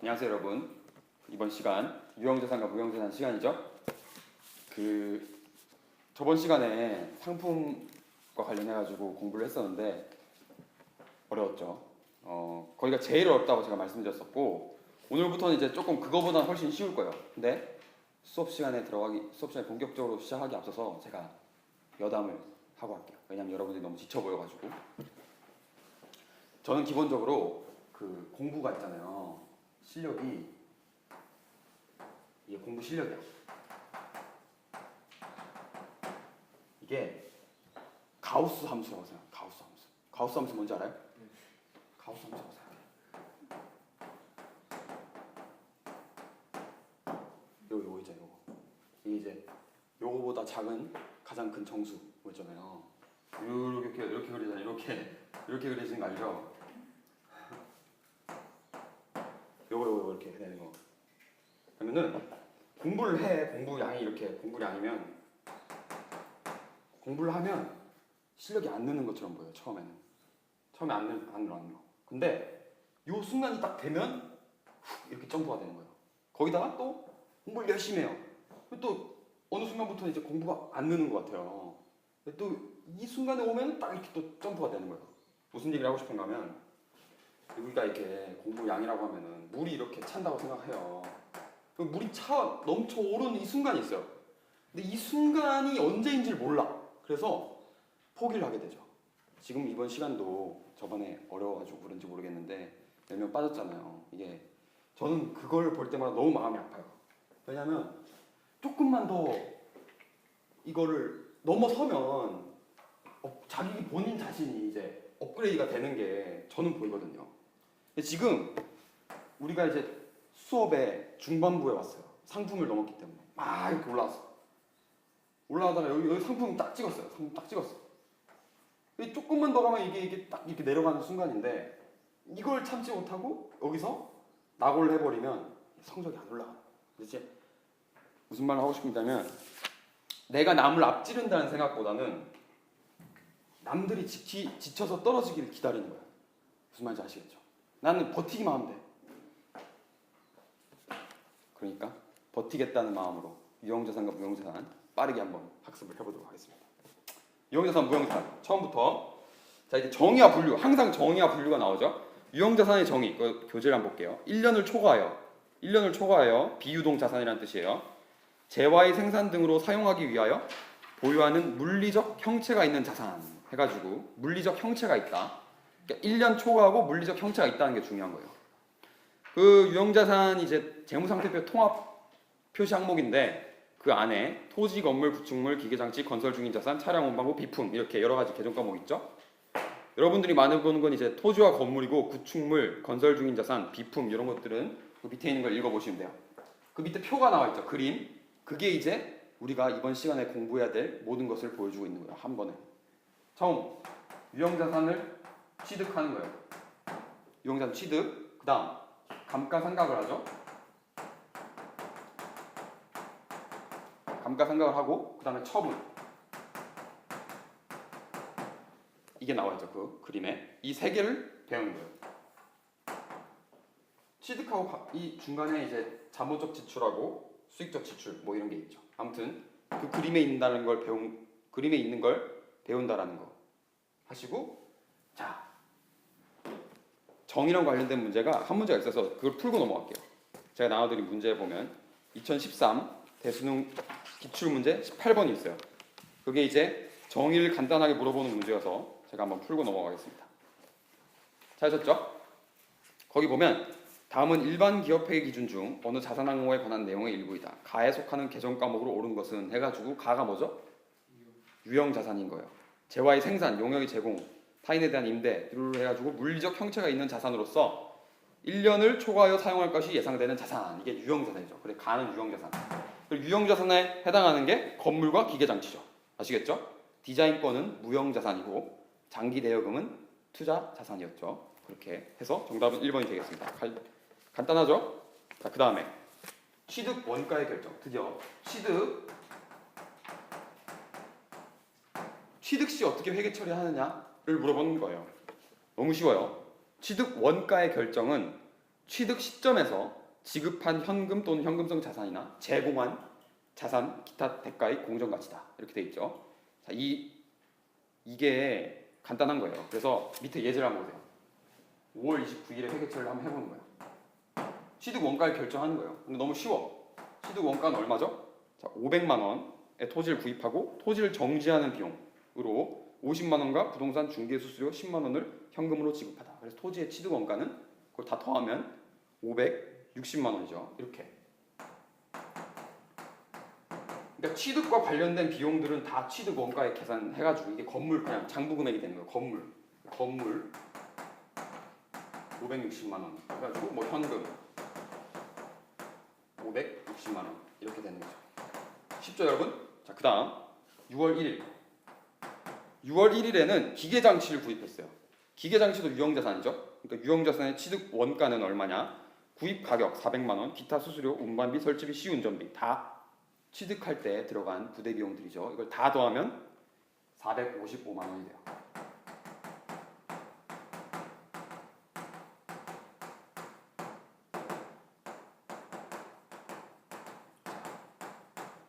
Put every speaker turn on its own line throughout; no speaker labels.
안녕하세요 여러분. 이번 시간 유형자산과 무형자산 시간이죠. 저번 시간에 상품과 관련해가지고 공부를 했었는데 어려웠죠. 거기가 제일 어렵다고 제가 말씀드렸었고, 오늘부터는 이제 조금 그거보다 훨씬 쉬울 거예요. 근데 수업 시간에 본격적으로 시작하기 앞서서 제가 여담을 하고 할게요. 왜냐면 여러분들이 너무 지쳐 보여가지고. 저는 기본적으로 그 공부가 있잖아요. 실력이, 이게 공부 실력이야. 이게 가우스 함수라고 생각해요. 가우스 함수. 가우스 함수 뭔지 알아요? 가우스 함수라고 생각해요. 요거 있잖아요. 요거. 이게 이제 요거보다 작은 가장 큰 정수 뭐 있잖아요. 이렇게 그리잖아요. 이렇게 그려지는 거 알죠? 요거 이렇게 되는 거. 그러면은 공부를 해. 공부량이 이렇게 공부량이면, 공부를 하면 실력이 안 느는 것처럼 보여요. 처음에 안 늘어나는 거. 근데 요 순간이 딱 되면 이렇게 점프가 되는 거예요. 거기다가 또 공부를 열심히 해요. 또 어느 순간부터 이제 공부가 안 느는 것 같아요. 또 이 순간에 오면 딱 이렇게 또 점프가 되는 거예요. 무슨 얘기를 하고 싶은가 하면, 우리가 이렇게 공부량이라고 하면은 물이 이렇게 찬다고 생각해요. 물이 넘쳐 오르는 이 순간이 있어요. 근데 이 순간이 언제인지를 몰라. 그래서 포기를 하게 되죠. 지금 이번 시간도 저번에 어려워가지고 그런지 모르겠는데 몇 명 빠졌잖아요. 이게 저는 그걸 볼 때마다 너무 마음이 아파요. 왜냐면 조금만 더 이거를 넘어서면 자기 본인 자신이 이제 업그레이드가 되는 게 저는 보이거든요. 근데 지금 우리가 이제 수업의 중반부에 왔어요. 상품을 넘었기 때문에 막 이렇게 올라가다가 여기 상품 딱 찍었어요. 상품 딱 찍었어. 조금만 더 가면 이게 딱 이렇게 내려가는 순간인데, 이걸 참지 못하고 여기서 낙오를 해버리면 성적이 안 올라가. 이제 무슨 말을 하고 싶냐면, 내가 남을 앞지른다는 생각보다는 남들이 지쳐서 떨어지기를 기다리는 거야. 무슨 말인지 아시겠죠? 나는 버티기만 하면 돼. 그러니까 버티겠다는 마음으로 유형자산과 무형자산 빠르게 한번 학습을 해보도록 하겠습니다. 유형자산, 무형자산 처음부터. 자, 이제 정의와 분류, 항상 정의와 분류가 나오죠. 유형자산의 정의, 교재를 한번 볼게요. 1년을 초과하여 비유동 자산이라는 뜻이에요. 재화의 생산 등으로 사용하기 위하여 보유하는 물리적 형체가 있는 자산 해가지고, 물리적 형체가 있다. 그러니까 1년 초과하고 물리적 형체가 있다는 게 중요한 거예요. 그 유형자산이 이제 재무상태표 통합 표시 항목인데, 그 안에 토지, 건물, 구축물, 기계장치, 건설 중인 자산, 차량, 운반부, 비품, 이렇게 여러 가지 개정 과목 있죠. 여러분들이 많이 보는 건 이제 토지와 건물이고, 구축물, 건설 중인 자산, 비품, 이런 것들은 그 밑에 있는 걸 읽어보시면 돼요. 그 밑에 표가 나와 있죠. 그림. 그게 이제 우리가 이번 시간에 공부해야 될 모든 것을 보여주고 있는 거예요. 한 번에. 처음 유형자산을 취득하는 거예요. 유형자산 취득. 그 다음 감가상각을 하죠. 감가상각을 하고, 그 다음에 처분. 이게 나와있죠. 그 그림에. 이 세 개를 배우는 거예요. 취득하고 이 중간에 이제 자본적 지출하고 수익적 지출 뭐 이런 게 있죠. 아무튼 그 그림에 있는 걸 배운다라는 거 하시고, 자, 정의랑 관련된 문제가 한 문제가 있어서 그걸 풀고 넘어갈게요. 제가 나눠드린 문제에 보면 2013 대수능 기출문제 18번이 있어요. 그게 이제 정의를 간단하게 물어보는 문제여서 제가 한번 풀고 넘어가겠습니다. 찾으셨죠? 거기 보면 다음은 일반 기업회계 기준 중 어느 자산 항목에 관한 내용의 일부이다. 가에 속하는 개정 과목으로 옳은 것은 해가지고, 가가 뭐죠? 유형자산인 거예요. 재화의 생산, 용역의 제공, 타인에 대한 임대를 해가지고 물리적 형체가 있는 자산으로서 1년을 초과하여 사용할 것이 예상되는 자산, 이게 유형자산이죠. 그래, 가는 유형자산. 그리고 유형자산에 해당하는 게 건물과 기계장치죠. 아시겠죠? 디자인권은 무형자산이고 장기 대여금은 투자자산이었죠. 그렇게 해서 정답은 1번이 되겠습니다. 간단하죠? 자, 그 다음에 취득 원가의 결정. 드디어 취득 시 어떻게 회계 처리하느냐를 물어보는 거예요. 너무 쉬워요. 취득 원가의 결정은 취득 시점에서 지급한 현금 또는 현금성 자산이나 제공한 자산, 기타 대가의 공정가치다. 이렇게 돼 있죠. 자, 이게 간단한 거예요. 그래서 밑에 예제를 한번 보세요. 5월 29일에 회계처리를 한번 해보는 거예요. 취득 원가를 결정하는 거예요. 근데 너무 쉬워. 취득 원가는 얼마죠? 자, 500만 원의 토지를 구입하고 토지를 정지하는 비용으로 50만 원과 부동산 중개 수수료 10만 원을 현금으로 지급하다. 그래서 토지의 취득 원가는 그걸 다 더하면 560만 원이죠. 이렇게. 그러니까 취득과 관련된 비용들은 다 취득 원가에 계산해가지고 이게 건물 그냥 장부 금액이 되는 거예요. 건물 560만 원. 그래가지고 뭐 현금 560만 원 이렇게 되는 거죠. 쉽죠, 여러분? 자, 그다음 6월 1일. 6월 1일에는 기계장치를 구입했어요. 기계장치도 유형자산이죠. 그러니까 유형자산의 취득 원가는 얼마냐? 구입 가격 400만 원, 기타 수수료, 운반비, 설치비, 시운전비 다 취득할 때 들어간 부대 비용들이죠. 이걸 다 더하면 455만 원이 돼요.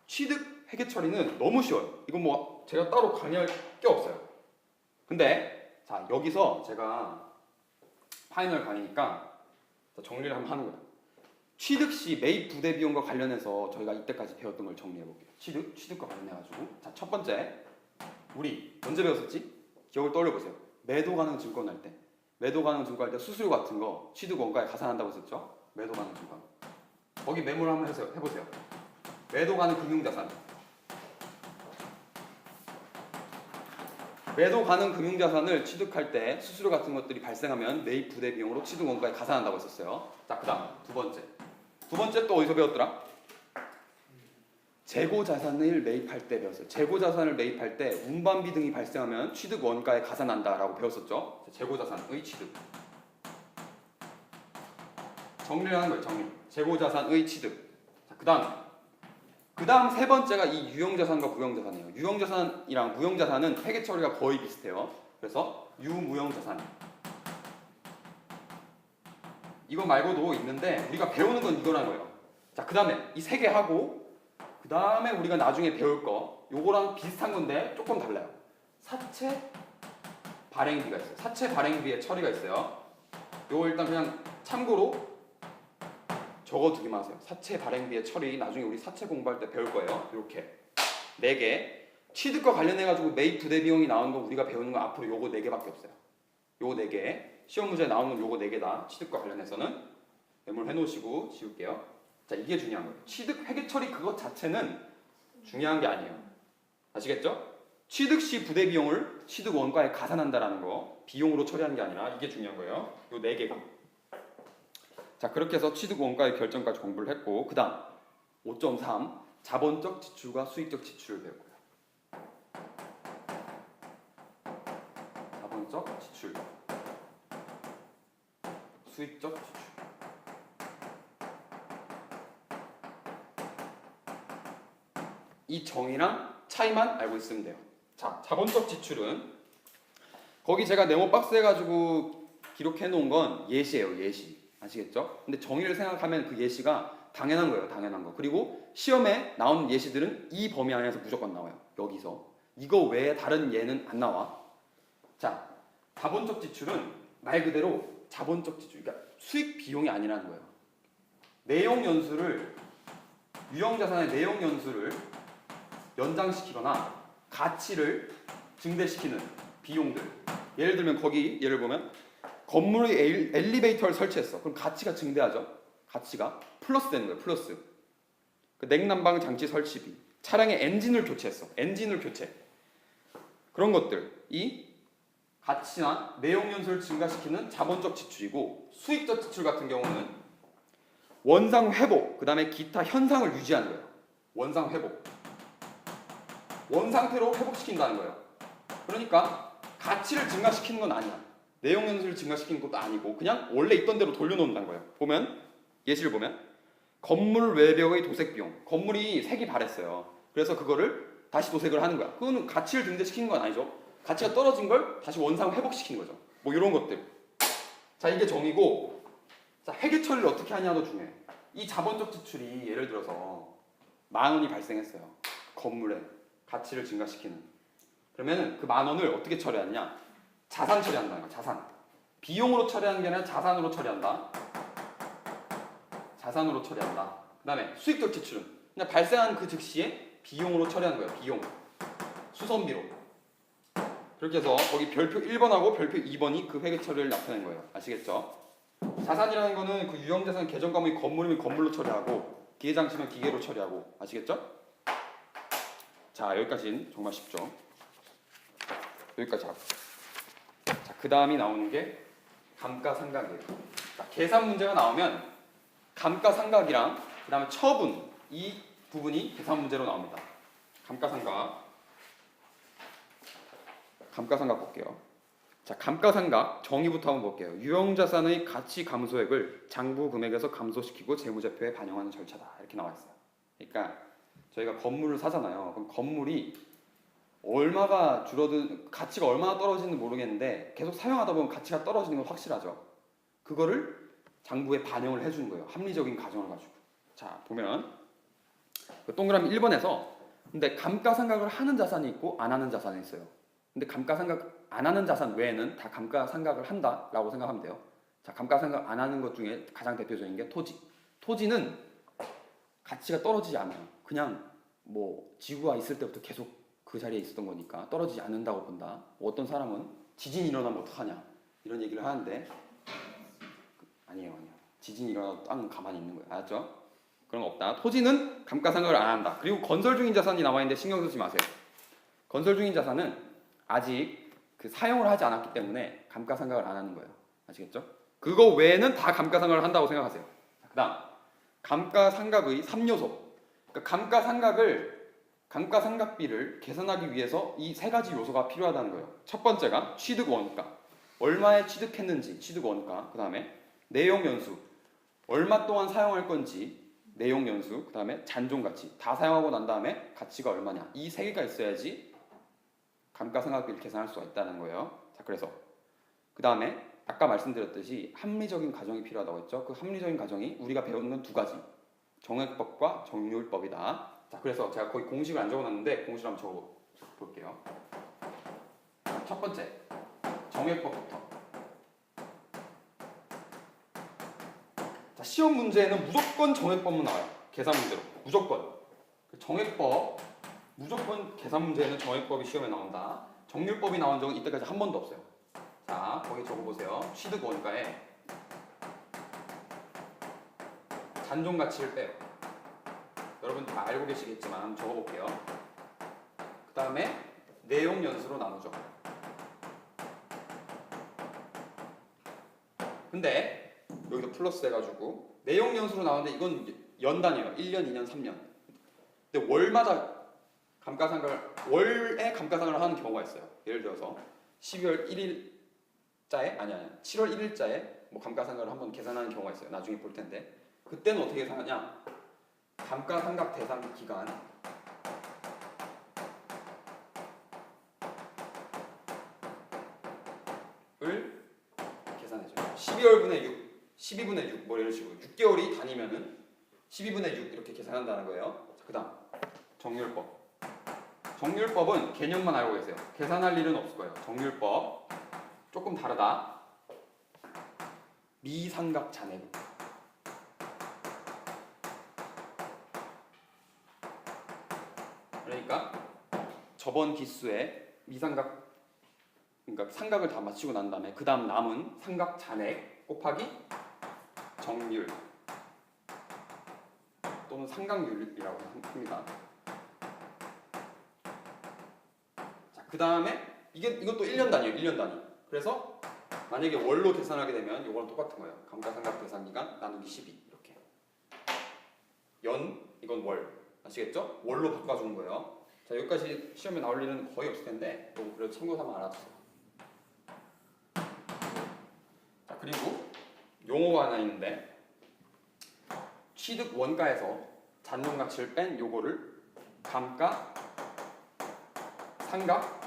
취득 회계 처리는 너무 쉬워요. 이건 뭐 제가 따로 강의할 게 없어요. 근데 자, 여기서 제가 파이널 강의니까 정리를 한번 하는 거예요. 취득 시 매입 부대 비용과 관련해서 저희가 이때까지 배웠던 걸 정리해 볼게요. 취득과 관련해가지고 자, 첫 번째 우리 언제 배웠었지? 기억을 떠올려 보세요. 매도 가능 증권 할 때, 수수료 같은 거 취득 원가에 가산한다고 했었죠. 매도 가능 증권. 거기 메모를 한번 해보세요. 매도 가능 금융자산. 매도 가능 금융자산을 취득할 때 수수료 같은 것들이 발생하면 매입 부대 비용으로 취득 원가에 가산한다고 했었어요. 자, 그다음 두 번째 또 어디서 배웠더라? 재고 자산을 매입할 때 배웠어요. 재고 자산을 매입할 때 운반비 등이 발생하면 취득 원가에 가산한다라고 배웠었죠. 재고 자산의 취득. 정리를 하는 거예요. 정리. 재고 자산의 취득. 자, 그다음 세 번째가 이 유형자산과 무형자산이에요. 유형자산이랑 무형자산은 회계 처리가 거의 비슷해요. 그래서 유무형자산. 이거 말고도 있는데 우리가 배우는 건 이거라는 거예요. 자, 그다음에 이 세 개 하고 그다음에 우리가 나중에 배울 거 요거랑 비슷한 건데 조금 달라요. 사채 발행비가 있어요. 사채 발행비의 처리가 있어요. 요거 일단 그냥 참고로 적어두기만 하세요. 사채 발행비의 처리 나중에 우리 사채 공부할 때 배울 거예요. 이렇게 4개. 취득과 관련해가지고 매입 부대 비용이 나오는 거 우리가 배우는 거 앞으로 요거 4개밖에 없어요. 요거 4개. 시험 문제에 나오는 요거 4개다. 취득과 관련해서는 메모를 해놓으시고 지울게요. 자, 이게 중요한 거예요. 취득 회계 처리 그것 자체는 중요한 게 아니에요. 아시겠죠? 취득 시 부대 비용을 취득 원가에 가산한다라는 거 비용으로 처리하는 게 아니라 이게 중요한 거예요. 요 4개가. 자, 그렇게 해서 취득 원가의 결정까지 공부를 했고 그다음 5.3 자본적 지출과 수익적 지출을 배웠고요. 자본적 지출, 수익적 지출. 이 정의랑 차이만 알고 있으면 돼요. 자, 자본적 지출은 거기 제가 네모 박스 해가지고 기록해 놓은 건 예시예요. 예시. 아시겠죠? 근데 정의를 생각하면 그 예시가 당연한 거예요. 당연한 거. 그리고 시험에 나오는 예시들은 이 범위 안에서 무조건 나와요. 여기서. 이거 외에 다른 예는 안 나와. 자, 자본적 지출은 말 그대로 자본적 지출. 그러니까 수익 비용이 아니라는 거예요. 내용 연수를 유형자산의 내용 연수를 연장시키거나 가치를 증대시키는 비용들. 예를 들면 거기 예를 보면 건물의 엘리베이터를 설치했어. 그럼 가치가 증대하죠. 가치가 플러스 되는 거예요. 플러스. 그 냉난방 장치 설치비. 차량의 엔진을 교체했어. 엔진을 교체. 그런 것들이 가치나 내용 연수를 증가시키는 자본적 지출이고 수익적 지출 같은 경우는 원상 회복, 그 다음에 기타 현상을 유지하는 거예요. 원상 회복. 원상태로 회복시킨다는 거예요. 그러니까 가치를 증가시키는 건 아니야. 내용 연수를 증가시키는 것도 아니고 그냥 원래 있던 대로 돌려놓는다는 거예요. 보면 예시를 보면 건물 외벽의 도색 비용. 건물이 색이 바랬어요. 그래서 그거를 다시 도색을 하는 거야. 그거는 가치를 증대시키는 건 아니죠. 가치가 떨어진 걸 다시 원상 회복시키는 거죠. 뭐 이런 것들. 자, 이게 정의고 자, 회계 처리를 어떻게 하냐도 중요해. 이 자본적 지출이 예를 들어서 10,000원이 발생했어요. 건물의 가치를 증가시키는. 그러면 그 10,000원을 어떻게 처리하느냐? 자산 처리한다는 거야. 자산. 비용으로 처리하는 게 아니라 자산으로 처리한다. 자산으로 처리한다. 그 다음에 수익적 지출은 그냥 발생한 그 즉시에 비용으로 처리하는 거예요. 비용. 수선비로. 그렇게 해서 거기 별표 1번하고 별표 2번이 그 회계 처리를 나타낸 거예요. 아시겠죠? 자산이라는 거는 그 유형자산 계정 과목이 건물이면 건물로 처리하고 기계장치면 기계로 처리하고. 아시겠죠? 자, 여기까지는 정말 쉽죠. 여기까지 하고. 자, 그 다음이 나오는 게 감가상각이에요. 자, 계산 문제가 나오면 감가상각이랑 그 다음에 처분 이 부분이 계산 문제로 나옵니다. 감가상각 볼게요. 자, 감가상각 정의부터 한번 볼게요. 유형자산의 가치 감소액을 장부 금액에서 감소시키고 재무제표에 반영하는 절차다. 이렇게 나와 있어요. 그러니까 저희가 건물을 사잖아요. 그럼 건물이 얼마가 줄어든 가치가 얼마나 떨어지는지 모르겠는데 계속 사용하다 보면 가치가 떨어지는 건 확실하죠. 그거를 장부에 반영을 해주는 거예요. 합리적인 가정을 가지고. 자, 보면 그 동그라미 1번에서 근데 감가상각을 하는 자산이 있고 안 하는 자산이 있어요. 근데 감가상각 안 하는 자산 외에는 다 감가상각을 한다라고 생각하면 돼요. 자, 감가상각 안 하는 것 중에 가장 대표적인 게 토지. 토지는 가치가 떨어지지 않아요. 그냥 뭐 지구가 있을 때부터 계속 그 자리에 있었던 거니까 떨어지지 않는다고 본다. 어떤 사람은 지진이 일어나면 어떡하냐 이런 얘기를 하는데 아니에요. 지진이 일어나도 땅은 가만히 있는 거예요. 알았죠? 그런 거 없다. 토지는 감가상각을 안 한다. 그리고 건설 중인 자산이 나와 있는데 신경 쓰지 마세요. 건설 중인 자산은 아직 그 사용을 하지 않았기 때문에 감가상각을 안 하는 거예요. 아시겠죠? 그거 외에는 다 감가상각을 한다고 생각하세요. 그 다음 감가상각의 3요소. 그러니까 감가상각비를 계산하기 위해서 이 세 가지 요소가 필요하다는 거예요. 첫 번째가 취득 원가. 얼마에 취득했는지 취득 원가. 그 다음에 내용 연수. 얼마 동안 사용할 건지 내용 연수. 그 다음에 잔존 가치. 다 사용하고 난 다음에 가치가 얼마냐. 이 세 개가 있어야지 감가상각비를 계산할 수가 있다는 거예요. 자, 그래서 그 다음에 아까 말씀드렸듯이 합리적인 가정이 필요하다고 했죠. 그 합리적인 가정이 우리가 배우는 건 두 가지. 정액법과 정률법이다. 자, 그래서 제가 거기 공식을 안 적어놨는데 공식을 한번 적어볼게요. 첫 번째, 정액법부터. 자, 시험 문제에는 무조건 정액법만 나와요. 계산 문제로. 무조건. 정액법, 무조건 계산 문제에는 정액법이 시험에 나온다. 정률법이 나온 적은 이때까지 한 번도 없어요. 자, 거기 적어보세요. 취득 원가에 잔존 가치를 빼요. 여러분 다 알고 계시겠지만 한번 적어볼게요. 그 다음에 내용 연수로 나누죠. 근데 여기서 플러스 해가지고 내용 연수로 나오는데 이건 연단이에요. 1년, 2년, 3년. 근데 월마다 월에 감가상각을 하는 경우가 있어요. 예를 들어서 12월 1일자에 7월 1일자에 뭐 감가상각을 한번 계산하는 경우가 있어요. 나중에 볼 텐데 그때는 어떻게 계산하냐? 감가상각 대상 기간을 계산해줘요. 12월분의 6, 12분의 6, 뭐 이런 식으로 6개월이 다니면은 12분의 6 이렇게 계산한다는 거예요. 그 다음 정률법. 정률법은 개념만 알고 계세요. 계산할 일은 없을 거예요. 정률법 조금 다르다. 미상각 잔액. 그러니까 저번 기수에 미상각, 그러니까 상각을 다 마치고 난 다음에 그 다음 남은 상각 잔액 곱하기 정률 또는 상각률이라고 합니다. 자, 그 다음에 이것도 1년 단위예요. 1년 단위. 그래서 만약에 월로 계산하게 되면 이거랑 똑같은 거예요. 감가상각 계산기간 나누기 12 이렇게. 이건 월. 아시겠죠? 월로 바꿔주는 거예요. 자, 여기까지 시험에 나올 일은 거의 없을 텐데 그래도 참고 삼아 알아두세요. 자, 그리고 용어가 하나 있는데 취득 원가에서 잔존 가치를 뺀 요거를 감가 상각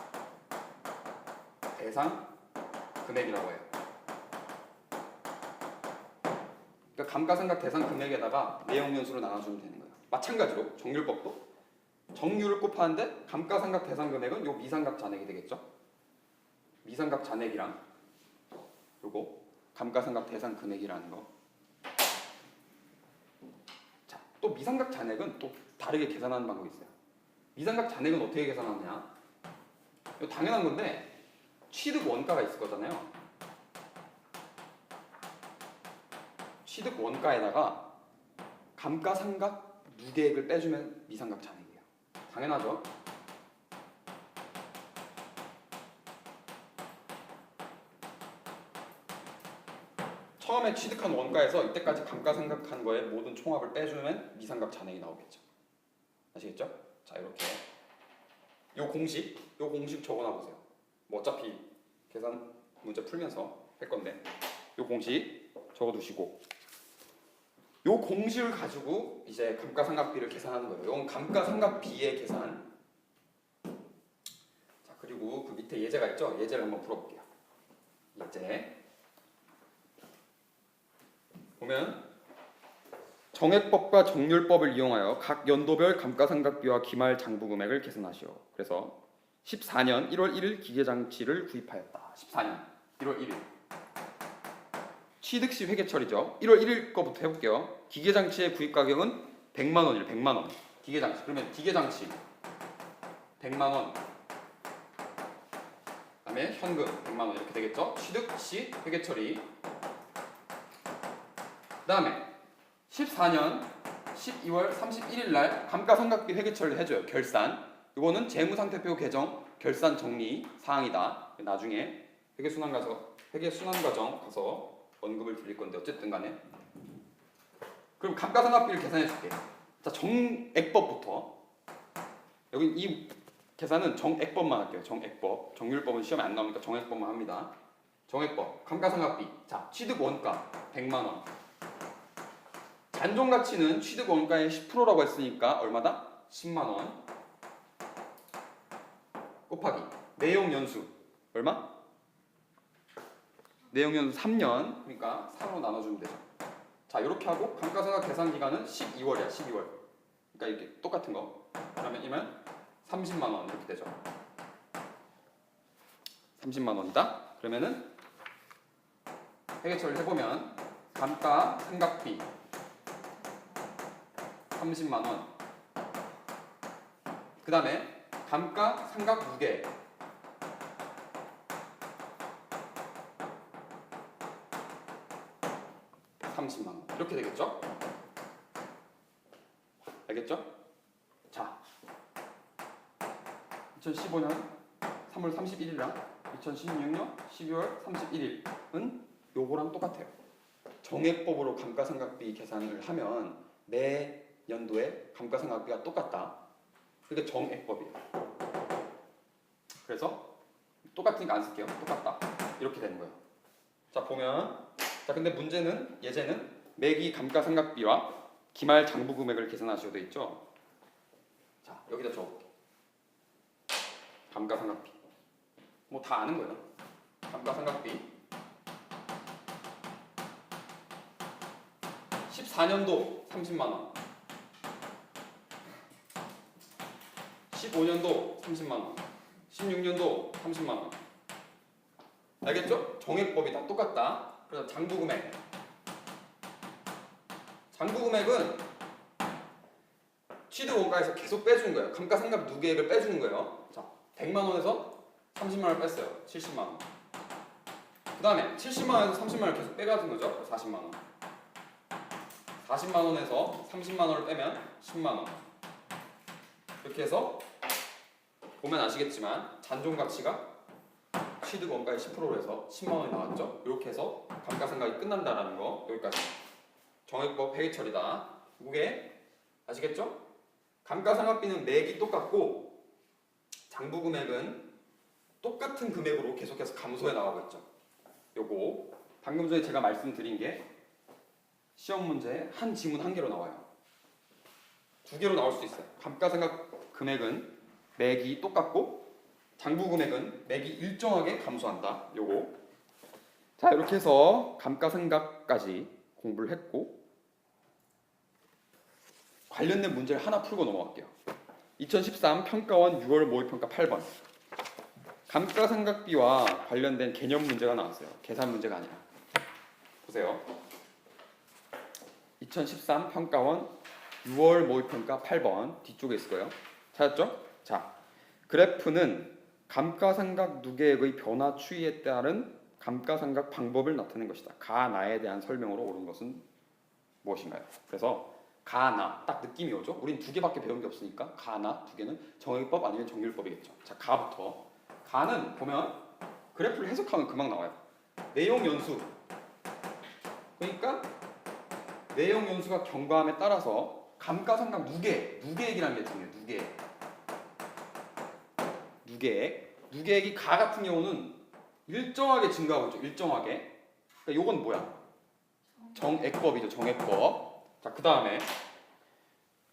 대상 금액이라고 해요. 그러니까 감가상각 대상 금액에다가 내용연수로 나눠주면 되는 거예요. 마찬가지로 정률법도 정률을 곱하는데 감가상각 대상 금액은 요 미상각 잔액이 되겠죠. 미상각 잔액이랑 요거 감가상각 대상 금액이라는 거. 자, 또 미상각 잔액은 또 다르게 계산하는 방법이 있어요. 미상각 잔액은 어떻게 계산하느냐? 이거 당연한 건데 취득 원가가 있을 거잖아요. 취득 원가에다가 감가상각 누계액을 빼주면 미상각 잔액이에요. 당연하죠. 처음에 취득한 원가에서 이때까지 감가상각한 거에 모든 총합을 빼주면 미상각 잔액이 나오겠죠. 아시겠죠? 자, 이렇게 요 공식 적어놔 보세요. 뭐 어차피 계산 문제 풀면서 할 건데 요 공식 적어두시고 요 공식을 가지고 이제 감가상각비를 계산하는 거예요. 이건 감가상각비의 계산. 자, 그리고 그 밑에 예제가 있죠? 예제를 한번 풀어볼게요. 예제 보면 정액법과 정률법을 이용하여 각 연도별 감가상각비와 기말 장부 금액을 계산하시오. 그래서 14년 1월 1일 기계장치를 구입하였다. 14년 1월 1일 취득 시 회계처리죠. 1월 1일 거부터 해볼게요. 기계장치의 구입 가격은 100만 원이에요. 100만 원. 기계장치. 그러면 기계장치 100만 원. 그다음에 현금 100만 원 이렇게 되겠죠. 취득 시 회계처리. 그다음에 14년 12월 31일 날 감가상각비 회계처리를 해줘요. 결산. 이거는 재무상태표 개정 결산 정리 사항이다. 나중에 회계순환 과정 가서 언급을 드릴 건데 어쨌든 간에 그럼 감가상각비를 계산해 줄게. 자, 정액법부터 여기 이 계산은 정액법만 할게요. 정액법. 정률법은 시험에 안 나오니까 정액법만 합니다. 정액법 감가상각비. 자, 취득 원가 100만 원. 잔존 가치는 취득 원가의 10%라고 했으니까 얼마다? 10만 원. 곱하기 내용 연수 얼마? 내용 연수 3년. 그러니까 3으로 나눠주면 되죠. 자, 이렇게 하고 감가상각 계산 기간은 12월이야. 12월. 그러니까 이렇게 똑같은 거. 그러면 이면 30만 원 이렇게 되죠. 30만 원이다. 그러면은 회계처리를 해보면 감가상각비 30만 원. 그 다음에 감가상각 무게 30만 원. 이렇게 되겠죠? 알겠죠? 자, 2015년 3월 31일이랑 2016년 12월 31일은 요거랑 똑같아요. 정액법으로 감가상각비 계산을 하면 매 연도에 감가상각비가 똑같다. 그게 정액법이에요. 그래서 똑같으니까 안 쓸게요. 똑같다. 이렇게 되는 거예요. 자, 보면 자, 근데 문제는 예제는 매기 감가상각비와 기말 장부 금액을 계산하셔도 돼 있죠. 자, 여기다 적어볼게. 감가상각비. 뭐 다 아는 거예요. 감가상각비 14년도 30만 원. 15년도 30만 원. 16년도 30만 원. 알겠죠? 정액법이 다 똑같다. 그래서 장부금액. 장부금액은 취득 원가에서 계속 빼주는 거예요. 감가상각 누계액을 빼주는 거예요. 자, 100만 원에서 30만 원을 뺐어요. 70만 원. 그 다음에 70만 원에서 30만 원을 계속 빼가는 거죠. 40만 원. 40만 원에서 30만 원을 빼면 10만 원. 이렇게 해서 보면 아시겠지만 잔존 가치가 취득 원가의 10%로 해서 10만 원이 나왔죠. 이렇게 해서 감가상각이 끝난다라는 거 여기까지. 정액법 회계처리다. 이게 아시겠죠? 감가상각비는 매기 똑같고 장부금액은 똑같은 금액으로 계속해서 감소해 나가고 있죠. 요거 방금 전에 제가 말씀드린 게 시험 문제에 한 지문 한 개로 나와요. 두 개로 나올 수도 있어요. 감가상각 금액은 매기 똑같고 장부금액은 매기 일정하게 감소한다. 요거. 자, 이렇게 해서 감가상각까지 공부를 했고 관련된 문제를 하나 풀고 넘어갈게요. 2013 평가원 6월 모의평가 8번 감가상각비와 관련된 개념 문제가 나왔어요. 계산 문제가 아니라. 보세요. 2013 평가원 6월 모의평가 8번 뒤쪽에 있을 거예요. 찾았죠? 자, 그래프는 감가상각 누계액의 변화 추이에 따른 감가상각 방법을 나타낸 것이다. 가나에 대한 설명으로 옳은 것은 무엇인가요? 그래서 가나 딱 느낌이 오죠? 우린 두 개밖에 배운 게 없으니까 가나 두 개는 정액법 아니면 정률법이겠죠. 자, 가부터. 가는 보면 그래프를 해석하면 금방 나와요. 내용 연수. 그러니까 내용 연수가 경과함에 따라서 감가상각 누계액이라는 게 중요해요. 누계액이 가 같은 경우는 일정하게 증가하고 있죠. 일정하게. 그러니까 요건 뭐야? 정액법이죠. 정액법. 자, 그 다음에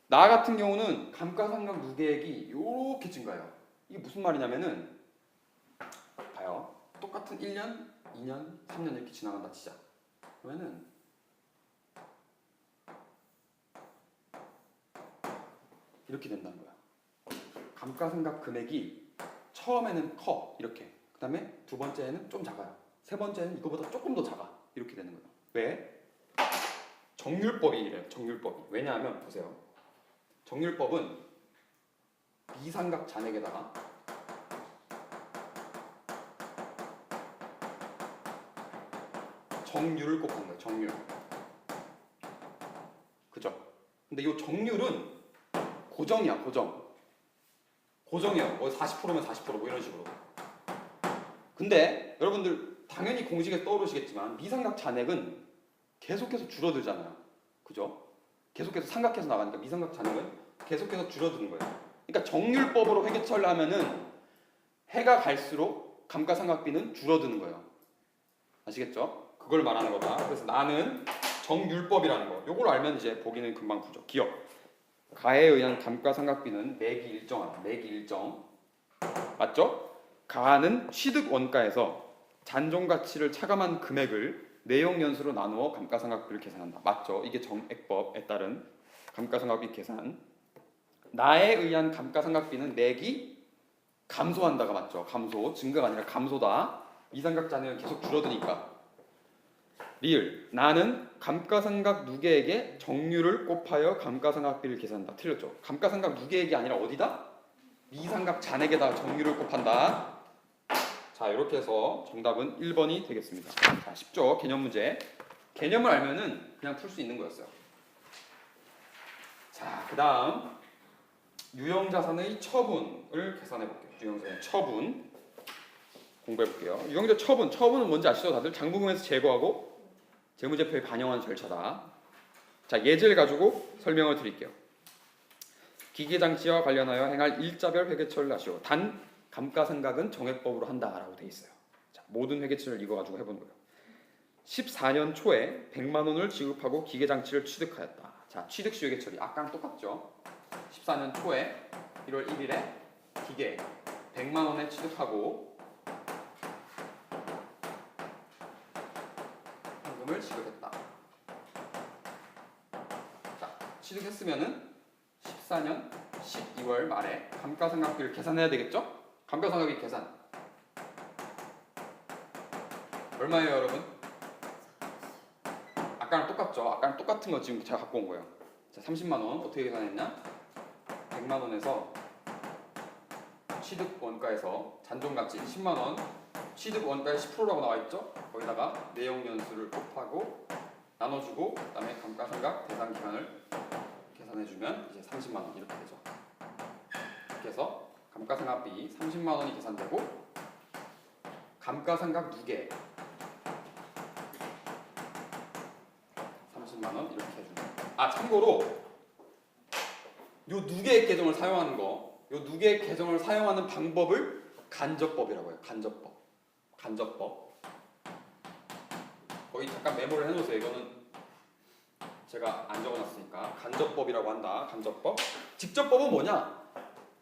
나 같은 경우는 감가상각 누계액이 이렇게 증가해요. 이게 무슨 말이냐면은 봐요. 똑같은 1년, 2년, 3년 이렇게 지나간다 치자. 그러면은 이렇게 된다는 거야. 감가상각 금액이 처음에는 커 이렇게. 그 다음에 두 번째는 좀 작아요. 세 번째는 이거보다 조금 더 작아. 이렇게 되는 거예요. 왜? 정률법이래요. 정률법이. 왜냐하면 보세요. 정률법은 미상각 잔액에다가 정률을 곱한 거예요. 정률. 그죠? 근데 이 정률은 고정이야. 고정이야. 뭐 40%면 40%뭐 이런 식으로. 근데 여러분들 당연히 공식에 떠오르시겠지만 미상각 잔액은 계속해서 줄어들잖아요. 그죠? 계속해서 삼각해서 나가니까 미상각 잔액은 계속해서 줄어드는 거예요. 그러니까 정률법으로 회계처리를 하면은 해가 갈수록 감가상각비는 줄어드는 거예요. 아시겠죠? 그걸 말하는 거다. 그래서 나는 정률법이라는 거. 요걸 알면 이제 보기는 금방 풀죠. 기억. 가에 의한 감가상각비는 매기 일정하다. 매기 일정. 맞죠? 가는 취득 원가에서 잔존 가치를 차감한 금액을 내용 연수로 나누어 감가상각비를 계산한다. 맞죠? 이게 정액법에 따른 감가상각비 계산. 나에 의한 감가상각비는 내기 감소한다가 맞죠? 감소. 증가가 아니라 감소다. 미상각 잔액은 계속 줄어드니까. 리을. 나는 감가상각 누계액에 정률을 곱하여 감가상각비를 계산한다. 틀렸죠? 감가상각 누계액이 아니라 어디다? 미상각 잔액에다가 정률을 곱한다. 자, 이렇게 해서 정답은 1번이 되겠습니다. 자, 쉽죠? 개념 문제. 개념을 알면은 그냥 풀 수 있는 거였어요. 자, 그 다음 유형자산의 처분을 계산해 볼게요. 유형자산의 처분 공부해 볼게요. 유형자 처분은 뭔지 아시죠? 다들 장부금에서 제거하고 재무제표에 반영하는 절차다. 자, 예제를 가지고 설명을 드릴게요. 기계장치와 관련하여 행할 일자별 회계처리를 하시오. 단 감가상각은 정액법으로 한다라고 돼 있어요. 자, 모든 회계처리를 이거 가지고 해본 거예요. 14년 초에 100만 원을 지급하고 기계장치를 취득하였다. 자, 취득시 회계처리 아까랑 똑같죠. 14년 초에 1월 1일에 기계 100만 원에 취득하고 현금을 지급했다. 자, 취득했으면은 14년 12월 말에 감가상각비를 계산해야 되겠죠? 감가상각비 계산 얼마예요, 여러분? 아까랑 똑같죠? 아까랑 똑같은 거 지금 제가 갖고 온 거예요. 자, 30만 원 어떻게 계산했냐? 100만 원에서 취득 원가에서 잔존가치 10만 원, 취득 원가의 10%라고 나와 있죠? 거기다가 내용 연수를 곱하고 나눠주고 그다음에 감가상각 계산 기간을 계산해주면 이제 30만 원 이렇게 되죠. 이렇게 해서 감가상각비 30만 원이 계산되고 감가상각 누계 30만 원 이렇게 해줍니다. 아, 참고로 요 누계액 계정을 사용하는 거, 요 누계액 계정을 사용하는 방법을 간접법이라고 해요. 간접법. 거기 잠깐 메모를 해놓으세요. 이거는 제가 안 적어놨으니까 간접법이라고 한다. 간접법. 직접법은 뭐냐?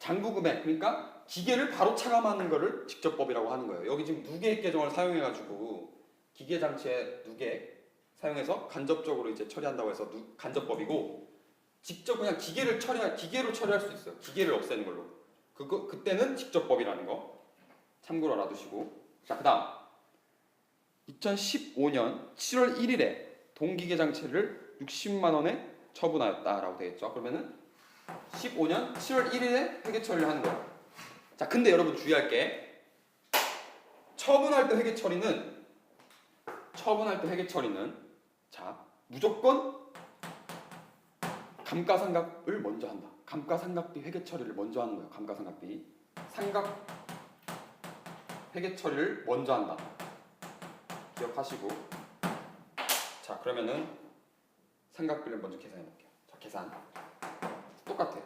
장부금액, 그러니까 기계를 바로 차감하는 거를 직접법이라고 하는 거예요. 여기 지금 누계액 계정을 사용해가지고 기계장치의 누계액 사용해서 간접적으로 이제 처리한다고 해서 간접법이고, 직접 그냥 기계로 처리할 수 있어요. 기계를 없애는 걸로. 그때는 직접법이라는 거 참고로 알아두시고. 자, 그다음 2015년 7월 1일에 동기계장체를 60만 원에 처분하였다라고 되어 있죠. 그러면은 15년 7월 1일에 회계 처리를 하는 거예요. 자, 근데 여러분 주의할 게, 처분할 때 회계 처리는 자, 무조건 감가상각을 먼저 한다. 감가상각비 회계 처리를 먼저 하는 거예요. 감가상각비 상각 회계 처리를 먼저 한다. 기억하시고. 자, 그러면은 상각비를 먼저 계산해 볼게요. 자, 계산 똑같아.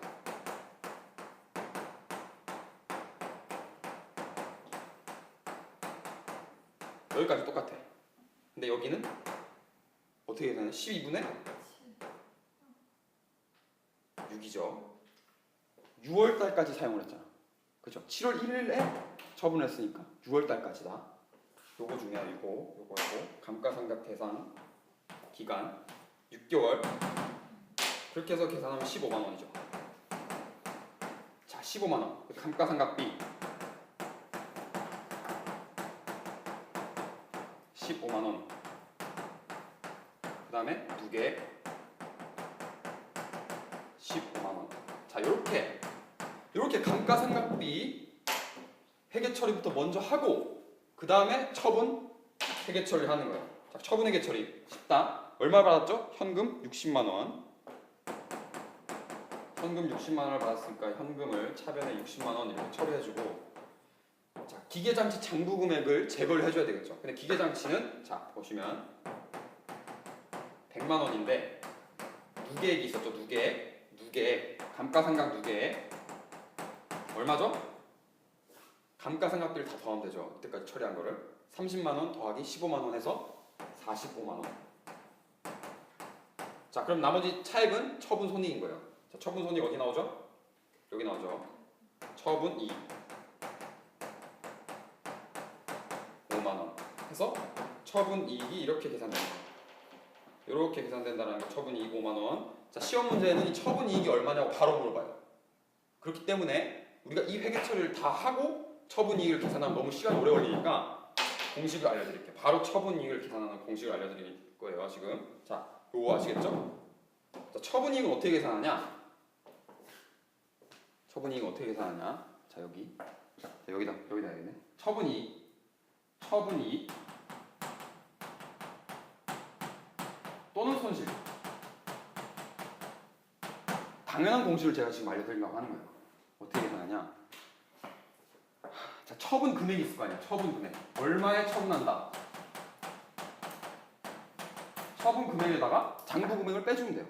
여기까지 똑같아. 근데 여기는 어떻게 되나요? 12분의 6이죠. 6월달까지 사용을 했잖아. 그죠? 7월 1일에 처분했으니까 6월달까지다. 요거 중요해요. 요거 감가상각 대상 기간 6개월. 그렇게 해서 계산하면 15만 원이죠. 자, 15만 원. 감가상각비 15만 원. 그다음에 2개 15만 원. 자, 요렇게 감가상각비 회계 처리부터 먼저 하고, 그다음에 처분 회계 처리를 하는 거예요. 자, 처분 회계 처리 쉽다. 얼마 받았죠? 현금 60만 원. 현금 60만 원을 받았으니까 현금을 차변에 60만 원 이렇게 처리해주고, 자, 기계장치 장부 금액을 제거를 해줘야 되겠죠. 근데 기계장치는 자, 보시면 100만 원인데 누계액이 있었죠. 누계액 감가상각 누계액 얼마죠? 감가상각비를 다 더하면 되죠. 이때까지 처리한 거를 30만 원 더하기 15만 원 해서 45만 원. 자, 그럼 나머지 차액은 처분 손익인 거예요. 자, 처분 손익 어디 나오죠? 여기 나오죠. 처분 이익 5만 원 해서 처분 이익이 이렇게 계산됩니다. 이렇게 계산된다는 거. 처분 이익 5만 원. 자, 시험 문제는 이 처분 이익이 얼마냐고 바로 물어봐요. 그렇기 때문에 우리가 이 회계 처리를 다 하고 처분 이익을 계산하면 너무 시간이 오래 걸리니까 공식을 알려드릴게요. 바로 처분 이익을 계산하는 공식을 알려드릴 거예요. 지금 자, 요거 아시겠죠? 자, 처분 이익은 어떻게 계산하냐? 처분 이익은 어떻게 계산하냐? 자, 여기다 해야겠네. 처분 이익 또는 손실. 당연한 공식을 제가 지금 알려드리려고 하는 거예요. 어떻게 계산하냐? 자, 처분 금액이 있을 거 아니야. 처분 금액. 얼마에 처분한다. 처분 금액에다가 장부 금액을 빼주면 돼요.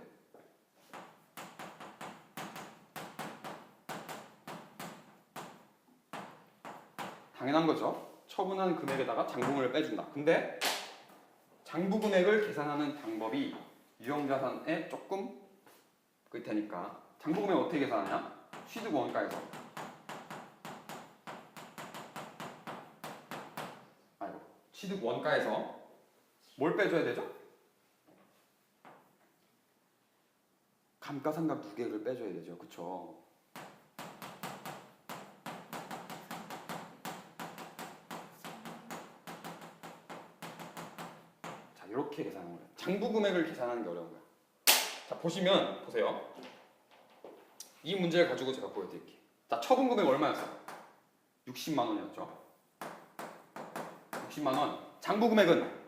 당연한 거죠. 처분한 금액에다가 장부 금액을 빼준다. 근데 장부 금액을 계산하는 방법이 유형자산에 조금 그럴 테니까, 장부 금액 어떻게 계산하냐? 취득 원가에서 취득 원가에서 뭘 빼줘야 되죠? 감가상각 누계액을 빼줘야 되죠. 그쵸? 자, 이렇게 계산하는 거예요. 장부 금액을 계산하는 게 어려운 거예요. 자, 보세요. 이 문제를 가지고 제가 보여드릴게요. 자, 처분 금액 얼마였어? 60만 원이었죠. 60만 원. 장부 금액은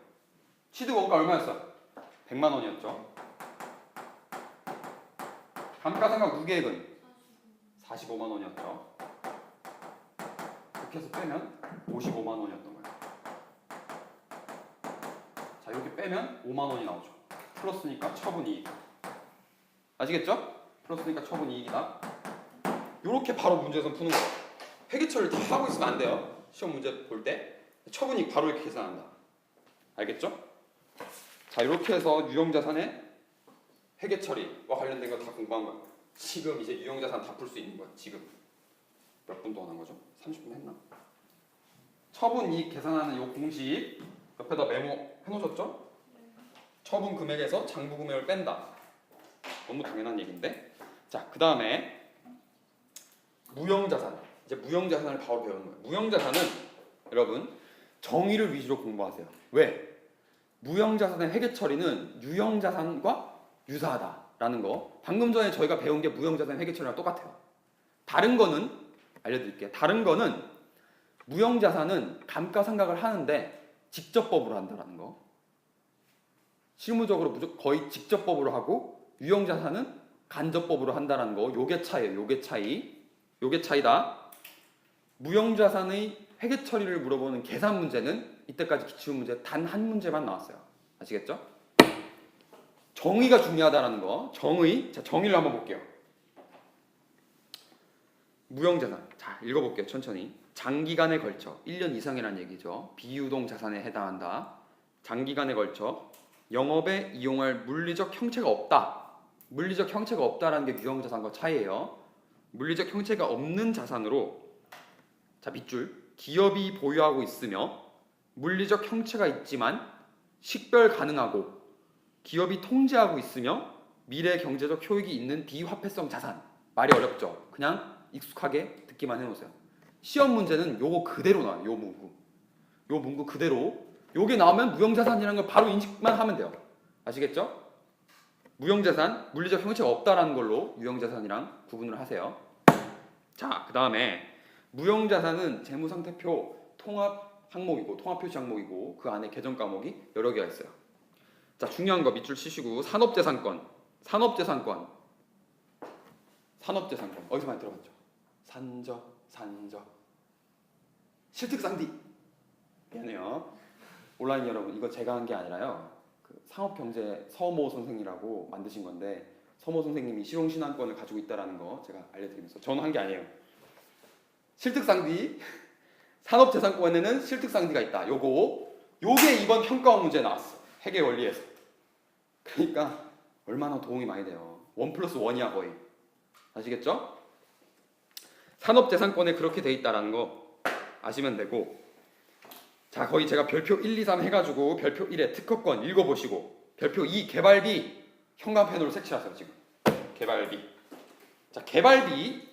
취득 원가 얼마였어? 100만 원이었죠. 감가상각 누계액은 45만 원이었죠. 이렇게 해서 빼면 55만 원이었던 거예요. 자, 이렇게 빼면 5만 원이 나오죠. 플러스니까 처분 이익. 아시겠죠? 플러스니까 처분 이익이다. 요렇게 바로 문제에서 푸는 거예요. 회계처리를 다 하고 있으면 안 돼요. 시험 문제 볼 때 처분 이익 바로 이렇게 계산한다. 알겠죠? 자, 이렇게 해서 유형자산의 회계처리와 관련된 거 다 공부한 거예요. 지금 이제 유형자산 다 풀 수 있는 거예요. 지금 몇 분 동안 한 거죠? 30분 했나? 처분 이익 계산하는 요 공식 옆에다 메모 해놓으셨죠? 처분 금액에서 장부 금액을 뺀다. 너무 당연한 얘기인데. 자, 그 다음에 무형자산. 이제 무형자산을 바로 배우는 거예요. 무형자산은 여러분 정의를 위주로 공부하세요. 왜? 무형자산의 회계 처리는 유형자산과 유사하다라는 거. 방금 전에 저희가 배운 게 무형자산 회계 처리랑 똑같아요. 다른 거는 알려드릴게요. 다른 거는 무형자산은 감가상각을 하는데 직접법으로 한다라는 거. 실무적으로 거의 직접법으로 하고 유형자산은 간접법으로 한다라는 거. 요게 차이예요. 요게 차이. 요게 차이다. 무형자산의 회계 처리를 물어보는 계산 문제는 이때까지 기출 문제 단 한 문제만 나왔어요. 아시겠죠? 정의가 중요하다라는 거. 정의. 자, 정의를 한번 볼게요. 무형자산. 자, 읽어볼게요. 천천히. 장기간에 걸쳐 1년 이상이라는 얘기죠. 비유동 자산에 해당한다. 장기간에 걸쳐 영업에 이용할 물리적 형체가 없다. 물리적 형체가 없다라는 게 유형자산과 차이예요. 물리적 형체가 없는 자산으로, 자, 밑줄, 기업이 보유하고 있으며 물리적 형체가 있지만 식별 가능하고 기업이 통제하고 있으며 미래 경제적 효익이 있는 비화폐성 자산. 말이 어렵죠? 그냥 익숙하게 듣기만 해놓으세요. 시험 문제는 요거 그대로 나와요. 요 문구. 요 문구 그대로. 요게 나오면 무형자산이라는 걸 바로 인식만 하면 돼요. 아시겠죠? 무형자산, 물리적 형체가 없다라는 걸로 유형자산이랑 구분을 하세요. 자, 그 다음에 무형자산은 재무상태표 통합 항목이고 통합표시 항목이고 그 안에 계정 과목이 여러 개가 있어요. 자, 중요한 거 밑줄 치시고 산업재산권 어디서 많이 들어봤죠? 산저 실특상디. 미안해요. 온라인 여러분, 이거 제가 한 게 아니라요. 그 상업경제 서모 선생이라고 만드신 건데 서모 선생님이 실용신앙권을 가지고 있다라는 거 제가 알려드리면서 저는 한 게 아니에요. 실특상디 산업재산권에는 실특상디가 있다. 요게 이번 평가원 문제에 나왔어. 회계 원리에서. 그러니까 얼마나 도움이 많이 돼요. 1+1이야 거의. 아시겠죠? 산업재산권에 그렇게 돼 있다라는 거 아시면 되고, 자, 거의 제가 별표 1, 2, 3 해가지고 별표 1에 특허권 읽어보시고 별표 2 개발비 현관펜으로 색칠하세요. 지금 개발비. 자, 개발비.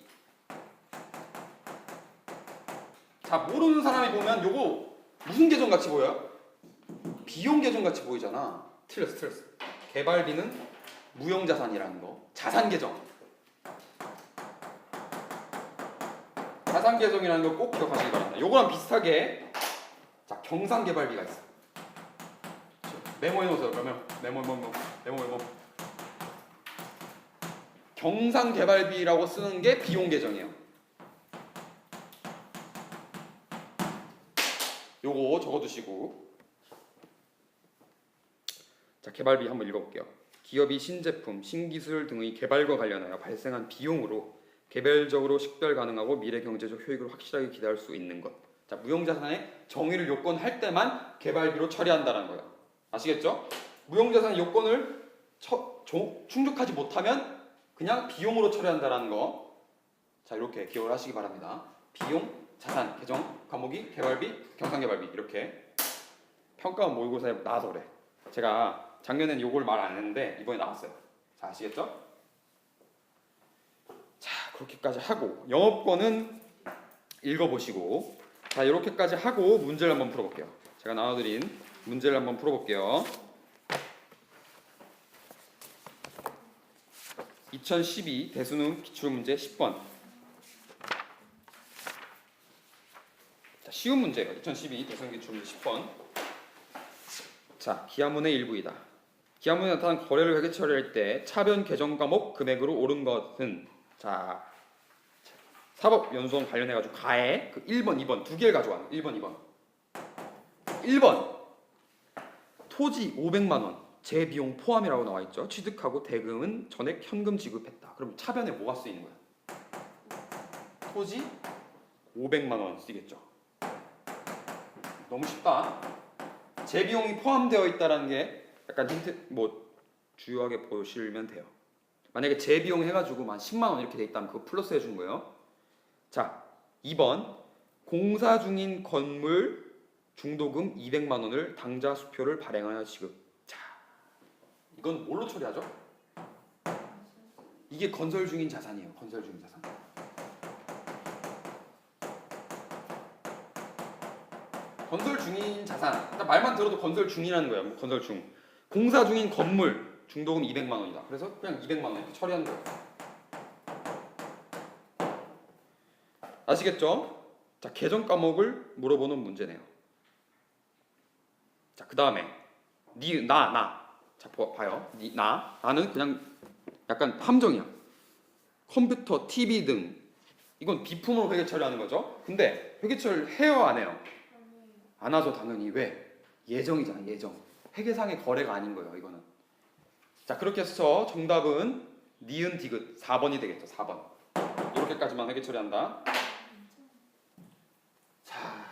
자, 모르는 사람이 보면 요거 무슨 계정 같이 보여요? 비용 계정 같이 보이잖아. 틀렸어. 개발비는 무형자산이라는 거. 자산 계정. 자산 계정이라는 거 꼭 기억하시기 바랍니다. 요거랑 비슷하게, 자, 경상개발비가 있어. 메모해 놓으세요. 그러면 메모. 경상개발비라고 쓰는 게 비용 계정이에요. 요거 적어두시고. 자, 개발비 한번 읽어볼게요. 기업이 신제품, 신기술 등의 개발과 관련하여 발생한 비용으로 개별적으로 식별 가능하고 미래 경제적 효익을 확실하게 기대할 수 있는 것. 자, 무형자산의 정의를 요건할 때만 개발비로 처리한다는 거예요. 아시겠죠? 무형자산의 요건을 충족하지 못하면 그냥 비용으로 처리한다는 거. 자, 이렇게 기억을 하시기 바랍니다. 비용, 자산, 계정, 과목이 개발비, 경상개발비. 이렇게 평가원 모의고사에 나와서 그래. 제가 작년에는 요걸 말 안 했는데 이번에 나왔어요. 자, 아시겠죠? 자, 그렇게까지 하고 영업권은 읽어보시고, 자, 이렇게까지 하고 문제를 한번 풀어볼게요. 제가 나눠드린 문제를 한번 풀어볼게요. 2012 대수능 기출문제 10번. 자, 쉬운 문제예요. 2012 대수능 기출문제 10번. 자, 기하문의 일부이다. 기하문에 나타난 거래를 회계 처리할 때 차변 계정 과목 금액으로 오른 것은, 자, 사법연수원 관련해가지고 가에 그 1번, 2번 두 개를 가져와. 1번, 2번. 1번 토지 500만원 재비용 포함이라고 나와있죠. 취득하고 대금은 전액 현금 지급했다. 그럼 차변에 뭐가 쓰이는 거야? 토지 500만원 쓰겠죠. 너무 쉽다. 재비용이 포함되어 있다는 게 약간 힌트, 주요하게 보시면 돼요. 만약에 재비용 해가지고 한 10만원 이렇게 돼 있다면 그거 플러스 해준 거예요. 자, 2번 공사 중인 건물 중도금 200만원을 당좌 수표를 발행하여 지급. 자, 이건 뭘로 처리하죠? 이게 건설 중인 자산이에요. 건설 중인 자산. 건설 중인 자산. 그러니까 말만 들어도 건설 중이라는 거예요. 뭐 건설 중. 공사 중인 건물 중도금 200만 원이다. 그래서 그냥 200만 원 이렇게 처리하는 거예요. 아시겠죠? 자, 계정 과목을 물어보는 문제네요. 자, 그 다음에 나. 자, 봐요. 나는 그냥 약간 함정이야. 컴퓨터, TV 등 이건 비품으로 회계 처리하는 거죠. 근데 회계 처리를 해요, 안 해요? 안 하죠, 당연히. 왜? 예정이잖아, 예정. 회계상의 거래가 아닌 거예요, 이거는. 자, 그렇게 해서 정답은 니은 디귿 4번이 되겠죠. 4번. 이렇게까지만 회계 처리한다. 자,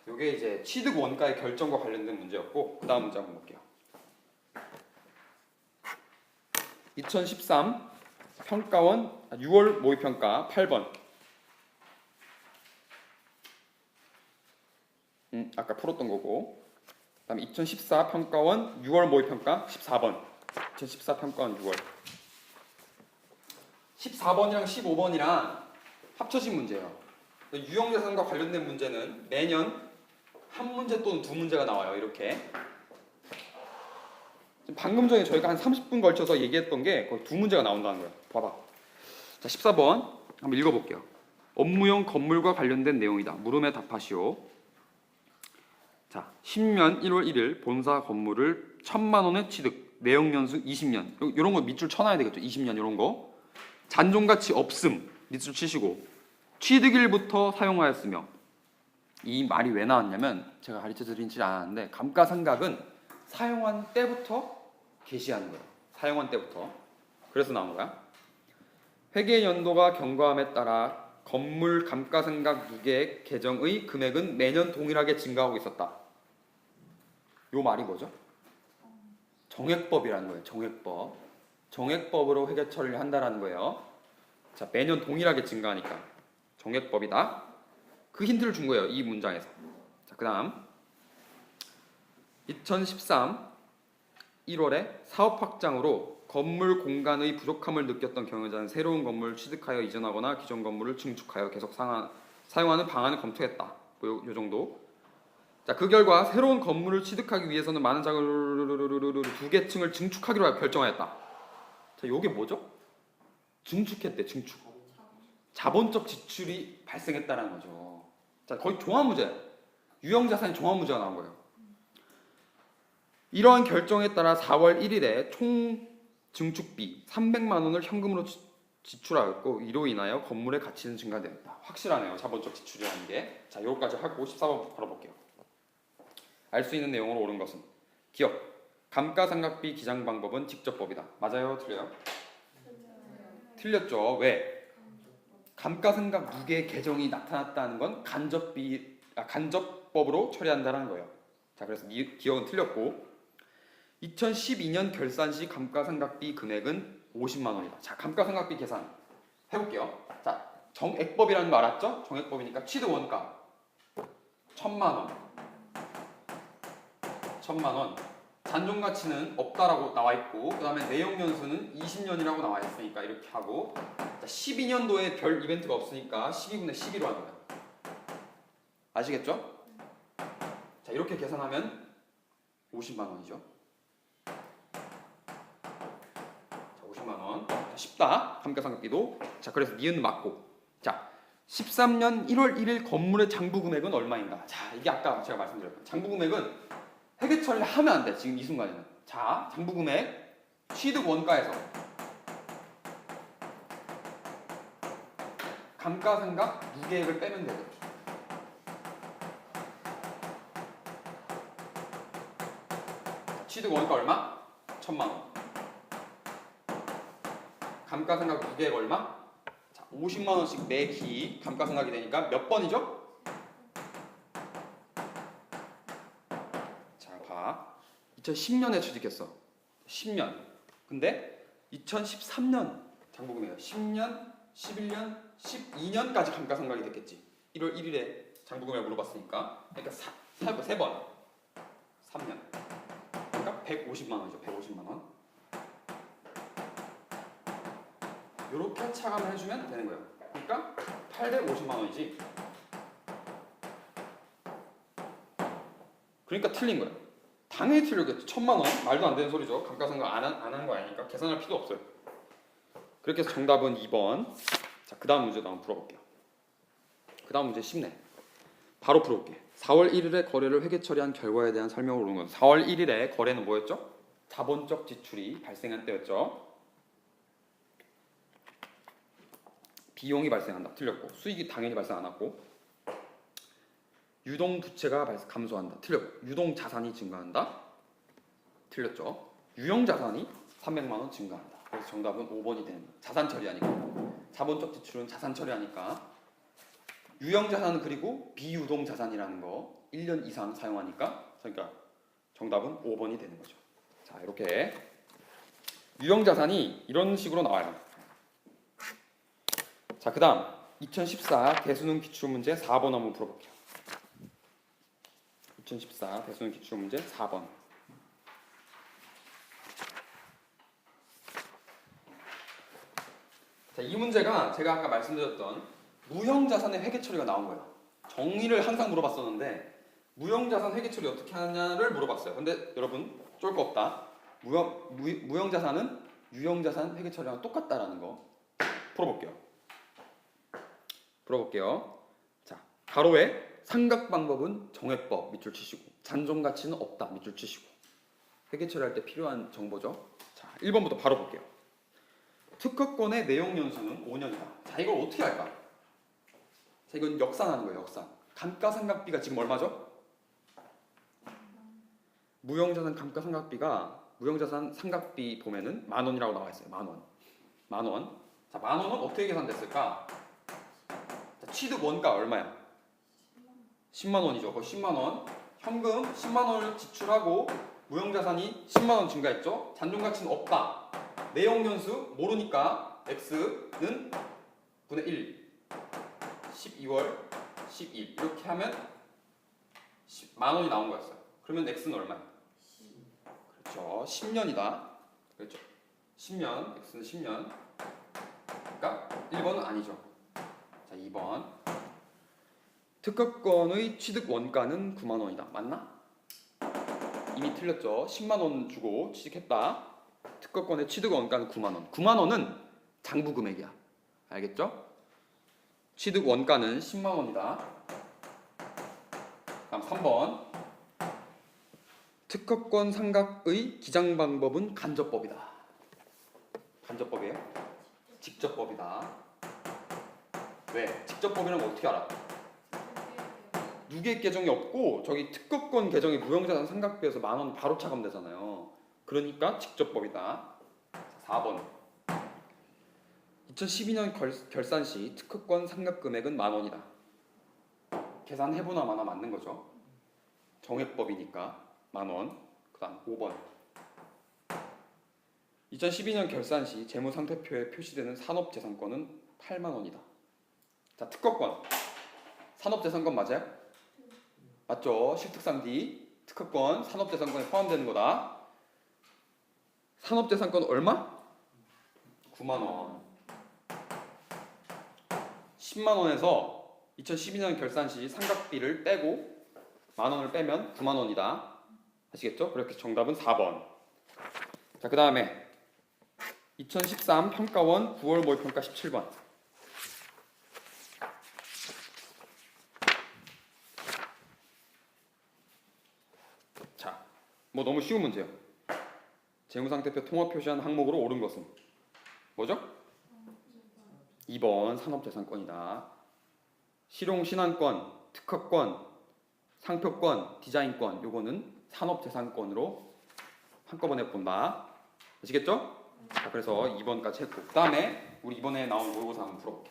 요게 이제 취득 원가의 결정과 관련된 문제였고, 그 다음 문제 한번 볼게요. 2013 평가원 6월 모의평가 8번. 아까 풀었던 거고. 그다음에 2014 평가원 6월 모의평가 14번. 2014 평가원 6월. 14번이랑 15번이랑 합쳐진 문제예요. 유형자산과 관련된 문제는 매년 한 문제 또는 두 문제가 나와요. 이렇게. 방금 전에 저희가 한 30분 걸쳐서 얘기했던 게 거의 두 문제가 나온다는 거예요. 봐봐. 자, 14번 한번 읽어볼게요. 업무용 건물과 관련된 내용이다. 물음에 답하시오. 자, 10년 1월 1일 본사 건물을 1,000만 원에 취득. 내역 연수 20년. 이런 거 밑줄 쳐놔야 되겠죠. 20년 이런 거. 잔존가치 없음. 밑줄 치시고. 취득일부터 사용하였으며. 이 말이 왜 나왔냐면 제가 가르쳐 드리지 않았는데 감가상각은 사용한 때부터 게시하는 거예요. 사용한 때부터. 그래서 나온 거야. 회계 연도가 경과함에 따라 건물 감가상각 누계액 계정의 금액은 매년 동일하게 증가하고 있었다. 요 말이 뭐죠? 정액법이라는 거예요. 정액법. 정액법으로 회계 처리를 한다라는 거예요. 자, 매년 동일하게 증가하니까 정액법이다. 그 힌트를 준 거예요. 이 문장에서. 자, 그다음 2013 1월에 사업 확장으로 건물 공간의 부족함을 느꼈던 경영자는 새로운 건물을 취득하여 이전하거나 기존 건물을 증축하여 계속 사용하는 방안을 검토했다. 뭐 요 정도. 자, 그 결과 새로운 건물을 취득하기 위해서는 많은 자금을 두 개 층을 증축하기로 결정하였다. 자, 요게 뭐죠? 증축했대. 증축. 자본적 지출이 발생했다라는 거죠. 자, 거의 종합 문제. 유형 자산의 종합 문제가 나온 거예요. 이러한 결정에 따라 4월 1일에 총 증축비 300만 원을 현금으로 지출하였고 이로 인하여 건물의 가치는 증가되었다. 확실하네요. 자본적 지출이라는 게. 자, 요거까지 하고 14번 걸어볼게요. 알 수 있는 내용으로 옳은 것은 기억. 감가상각비 기장 방법은 직접법이다. 맞아요? 틀려요? 틀렸죠. 왜? 감가상각 누계의 계정이 나타났다는 건 간접법으로 처리한다는 거예요. 자, 그래서 기억은 틀렸고 2012년 결산 시 감가상각비 금액은 50만 원이다. 자, 감가상각비 계산 해볼게요. 자, 정액법이라는 거 알았죠? 정액법이니까 취득 원가 1,000만 원. 1,000만 원. 잔존가치는 없다라고 나와 있고, 그 다음에 내역 연수는 20년이라고 나와 있으니까 이렇게 하고, 자, 12년도에 별 이벤트가 없으니까 12분의 12로 하는 거예요. 아시겠죠? 자, 이렇게 계산하면 50만 원이죠. 자, 50만 원. 자, 쉽다. 감가상각비도. 자, 그래서 니은 맞고. 자, 13년 1월 1일 건물의 장부 금액은 얼마인가? 자, 이게 아까 제가 말씀드렸던 장부 금액은 회계 처리를 하면 안 돼. 지금 이 순간에는. 자, 장부 금액 취득 원가에서 감가상각 누계액을 빼면 되죠. 취득 원가 얼마? 1,000만 원. 감가상각 누계액 얼마? 자, 50만 원씩 매기 감가상각이 되니까 몇 번이죠? 자, 봐. 2010년에 취직했어. 10년. 근데 2013년 장부금액이야. 10년, 11년, 12년까지 감가상각이 됐겠지. 1월 1일에 장부금액 물어봤으니까. 그러니까 3번. 3년. 그러니까 150만 원이죠. 150만 원. 이렇게 차감을 해주면 되는 거예요. 그러니까 850만 원이지. 그러니까 틀린 거예요. 당연히 틀렸겠죠. 1000만 원 말도 안 되는 소리죠. 감가상각 안 한 거 아니니까 계산할 필요 없어요. 그렇게 해서 정답은 2번. 자, 그 다음 문제도 한번 풀어볼게요. 그 다음 문제 쉽네. 바로 풀어볼게. 4월 1일에 거래를 회계 처리한 결과에 대한 설명을 오는 건 4월 1일에 거래는 뭐였죠? 자본적 지출이 발생한 때였죠. 비용이 발생한다. 틀렸고. 수익이 당연히 발생 안 했고. 유동 부채가 감소한다. 틀렸고. 유동 자산이 증가한다. 틀렸죠. 유형 자산이 300만 원 증가한다. 그래서 정답은 5번이 되는 거예요. 자산 처리하니까. 자본적 지출은 자산 처리하니까. 유형 자산은 그리고 비유동 자산이라는 거 1년 이상 사용하니까 그러니까 정답은 5번이 되는 거죠. 자, 이렇게 유형 자산이 이런 식으로 나와요. 자, 그 다음 2014 대수능 기출문제 4번 한번 풀어볼게요. 2014 대수능 기출문제 4번. 자, 이 문제가 제가 아까 말씀드렸던 무형자산의 회계 처리가 나온 거예요. 정의를 항상 물어봤었는데 무형자산 회계 처리 어떻게 하냐를 물어봤어요. 근데 여러분 쫄 거 없다. 무형자산은 유형자산 회계 처리랑 똑같다라는 거 풀어볼게요. 자, 가로에 상각 방법은 정해법 밑줄 치시고 잔존 가치는 없다 밑줄 치시고 회계 처리할 때 필요한 정보죠. 자, 1번부터 바로 볼게요. 특허권의 내용 연수는 5년이다. 자, 이걸 어떻게 할까? 자, 이건 역산하는 거예요. 역산. 감가상각비가 지금 얼마죠? 무형자산 감가상각비가 무형자산 상각비 보면은 10,000원이라고 나와 있어요. 10,000원. 자, 10,000원은 어떻게 계산됐을까? 자, 취득 원가 얼마야? 10만 원이죠. 거의 10만 원. 현금 10만 원을 지출하고 무형자산이 10만 원 증가했죠. 잔존 가치는 없다. 내용 연수 모르니까 x는 분의 1. 12월 12일 이렇게 하면 10만 원이 나온 거였어요. 그러면 x는 얼마야? 그렇죠. 10년이다. 그렇죠. 10년. x는 10년. 그러니까 1번은 아니죠. 자, 2번. 특허권의 취득 원가는 9만 원이다. 맞나? 이미 틀렸죠. 10만 원 주고 취득했다. 특허권의 취득 원가는 9만 원. 9만 원은 장부 금액이야. 알겠죠? 취득 원가는 10만 원이다. 다음 3번. 특허권 상각의 기장 방법은 간접법이다. 간접법이에요? 직접법이다. 왜? 직접법이라는 거 어떻게 알아? 누계 계정이 없고 저기 특허권 계정이 무형자산 상각비에서 10,000원 바로 차감되잖아요. 그러니까 직접법이다. 4번. 2012년 결산 시 특허권 상각 금액은 10,000원이다. 계산해보나 마나 맞는 거죠. 정액법이니까 10,000원. 그 다음 5번. 2012년 결산 시 재무상태표에 표시되는 산업재산권은 80,000원이다. 자, 특허권. 산업재산권 맞아요? 맞죠? 실특상디 특허권 산업재산권에 포함되는 거다. 산업재산권 얼마? 9만 원. 10만 원에서 2012년 결산 시 상각비를 빼고 10,000원을 빼면 9만 원이다. 아시겠죠? 그렇게 정답은 4번. 자, 그 다음에 2013 평가원 9월 모의평가 17번. 자, 뭐 너무 쉬운 문제예요. 재무상태표 통합 표시한 항목으로 옳은 것은 뭐죠? 2번 산업재산권이다. 실용신안권, 특허권, 상표권, 디자인권 요거는 산업재산권으로 한꺼번에 본다. 아시겠죠? 자, 그래서 2번까지 했고 그 다음에 우리 이번에 나온 모의고사 한번 풀어볼게.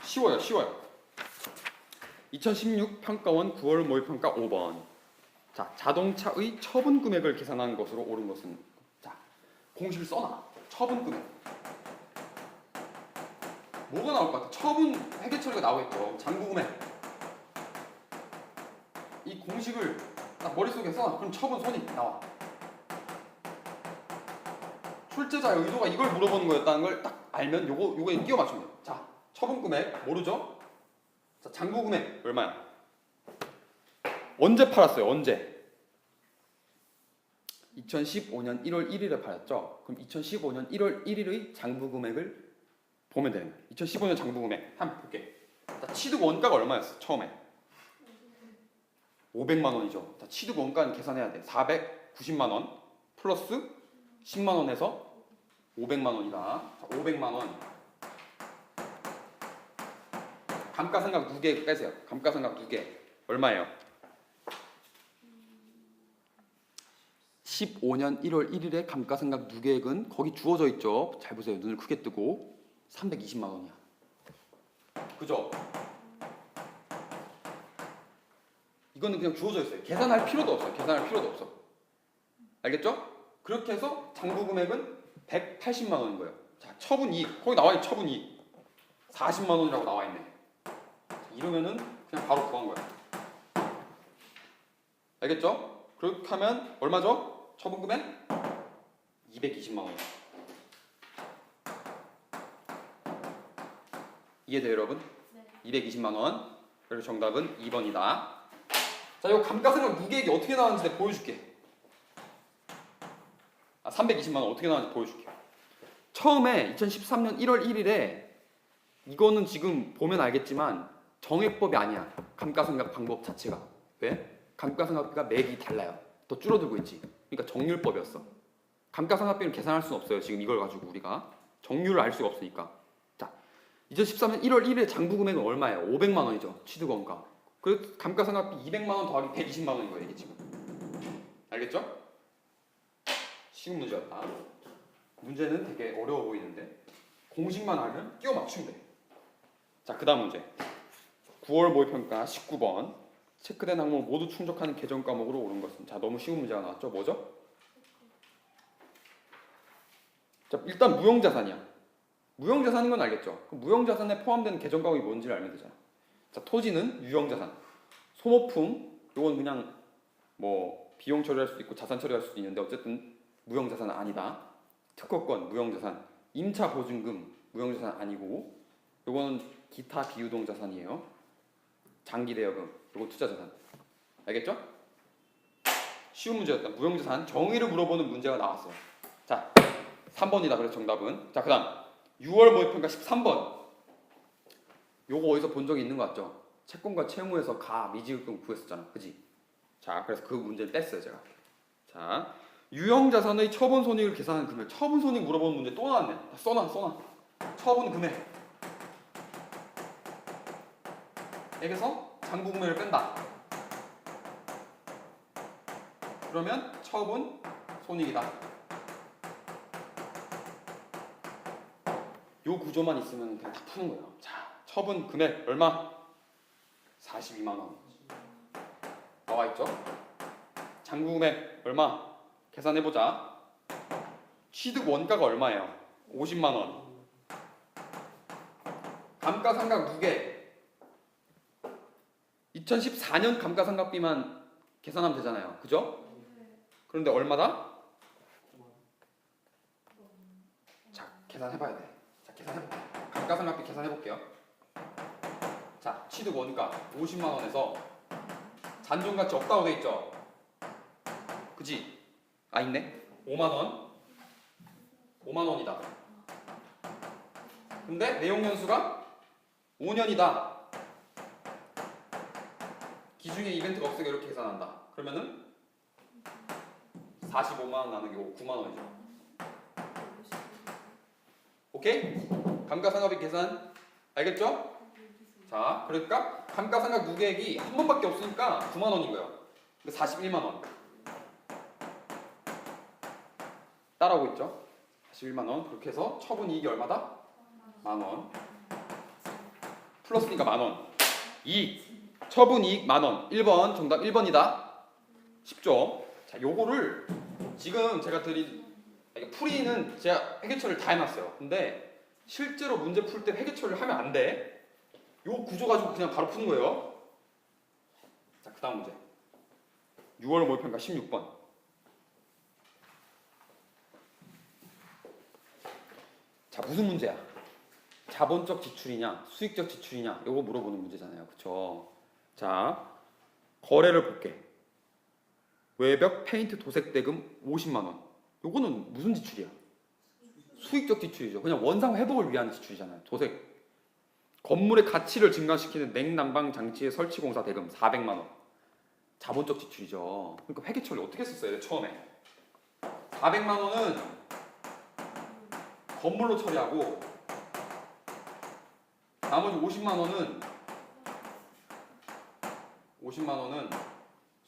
쉬워요. 2016 평가원 9월 모의평가 5번. 자, 자동차의 처분 금액을 계산한 것으로 옳은 것은 자, 공식을 써놔. 처분 금액. 뭐가 나올 것 같아? 처분 회계 처리가 나오겠죠. 잔고 금액. 이 공식을 딱 머릿속에 써놔. 그럼 처분 손익 나와. 출제자의 의도가 이걸 물어보는 거였다는 걸 딱 알면 요거에 끼워 맞추면 돼요. 자, 처분 금액 모르죠? 자, 장부 금액 얼마야? 언제 팔았어요? 언제? 2015년 1월 1일에 팔았죠? 그럼 2015년 1월 1일의 장부 금액을 보면 되는 거예요. 2015년 장부 금액 한번 볼게. 자, 취득 원가가 얼마였어? 처음에 500만 원이죠. 자, 취득 원가는 계산해야 돼. 490만 원 플러스 10만 원에서 500만 원이다. 자, 500만 원. 감가상각 누계 빼세요. 감가상각 누계 얼마예요? 15년 1월 1일에 감가상각 누계액은 거기 주어져 있죠. 잘 보세요. 눈을 크게 뜨고 320만 원이야. 그죠? 이거는 그냥 주어져 있어요. 계산할 필요도 없어요. 계산할 필요도 없어. 알겠죠? 그렇게 해서 장부 금액은 180만 원인 거예요. 자, 처분 이익. 거기 나와 있는 처분 이익. 40만 원이라고 나와 있네. 이러면은 그냥 바로 구한 거야. 알겠죠? 그렇게 하면 얼마죠? 처분 금액 220만 원. 이해돼요, 여러분?
네.
220만 원. 그래서 정답은 2번이다. 자, 이거 감가상각 누계액이 어떻게 나왔는지 내가 보여줄게. 320만 원 어떻게 나왔는지 보여줄게. 처음에 2013년 1월 1일에 이거는 지금 보면 알겠지만 정액법이 아니야. 감가상각 방법 자체가. 왜? 감가상각비가 매기 달라요. 더 줄어들고 있지. 그러니까 정률법이었어. 감가상각비를 계산할 수는 없어요. 지금 이걸 가지고 우리가 정률을 알 수가 없으니까. 자, 2013년 1월 1일 장부 금액은 얼마예요? 500만 원이죠. 취득원가. 그 감가상각비 200만 원 더하기 120만 원인 거예요. 이게 지금. 알겠죠? 쉬운 문제였다. 문제는 되게 어려워 보이는데 공식만 알면 끼워 맞추면 돼. 자, 그 다음 문제. 9월 모의평가 19번. 체크된 항목 모두 충족하는 개정 과목으로 옳은 것은. 자, 너무 쉬운 문제가 나왔죠. 뭐죠? 자, 일단 무형자산이야. 무형자산인 건 알겠죠? 그럼 무형자산에 포함되는 개정 과목이 뭔지를 알면 되잖아. 자, 토지는 유형자산. 소모품, 요건 그냥 뭐 비용 처리할 수도 있고 자산 처리할 수도 있는데 어쨌든 무형자산은 아니다. 특허권 무형자산. 임차 보증금 무형자산 아니고 요거는 기타 비유동자산이에요. 장기 대여금 요거 투자자산. 알겠죠? 쉬운 문제였다. 무형자산 정의를 물어보는 문제가 나왔어요. 자, 3번이다. 그래서 정답은. 자, 그 다음 6월 모의평가 13번. 요거 어디서 본 적이 있는 거 같죠? 채권과 채무에서 미지급금 구했었잖아. 그지? 자, 그래서 그 문제를 뺐어요 제가. 자, 유형자산의 처분 손익을 계산하는 금액. 처분 손익 물어보는 문제 또 나왔네. 써놔. 처분 금액. 여기서 장부 금액을 뺀다. 그러면 처분 손익이다. 요 구조만 있으면 그냥 다 푸는 거예요. 자, 처분 금액 얼마? 42만 원. 나와 있죠? 장부 금액 얼마? 계산해 보자. 취득 원가가 얼마예요? 50만 원. 감가상각 누계. 2014년 감가상각비만 계산하면 되잖아요. 그죠? 그런데 얼마다? 자, 계산해봐야 돼. 자, 계산해볼게요. 감가상각비 계산해볼게요. 자, 취득 원가 50만 원에서 잔존가치 없다고 돼 있죠? 그지? 아, 있네. 5만 원. 5만 원이다. 근데 내용 연수가 5년이다. 기중에 이벤트가 없으니까 이렇게 계산한다. 그러면은 45만 원 나누기 9만 원이죠. 오케이? 감가상각비 계산 알겠죠? 자, 그러니까 감가상각 누계액이 한 번밖에 없으니까 9만 원인 거예요. 41만 원. 따라오고 있죠? 41만 원. 그렇게 해서 처분 이익이 얼마다? 만 원. 플러스니까 만 원. 이익. 처분 이익 만 원. 1번 정답 1번이다. 쉽죠? 자, 요거를 지금 제가 드린 풀이는 제가 회계처리를 다 해놨어요. 근데 실제로 문제 풀 때 회계처리를 하면 안 돼. 요 구조 가지고 그냥 바로 푸는 거예요. 자, 그 다음 문제. 6월 모의평가 16번. 자, 무슨 문제야? 자본적 지출이냐, 수익적 지출이냐, 요거 물어보는 문제잖아요. 그쵸? 자, 거래를 볼게. 외벽 페인트 도색 대금 50만 원. 요거는 무슨 지출이야? 수익적 지출이죠. 그냥 원상 회복을 위한 지출이잖아요. 도색. 건물의 가치를 증가시키는 냉난방 장치의 설치 공사 대금 400만 원. 자본적 지출이죠. 그러니까 회계 처리 어떻게 했었어요? 처음에 400만 원은 건물로 처리하고 나머지 50만 원은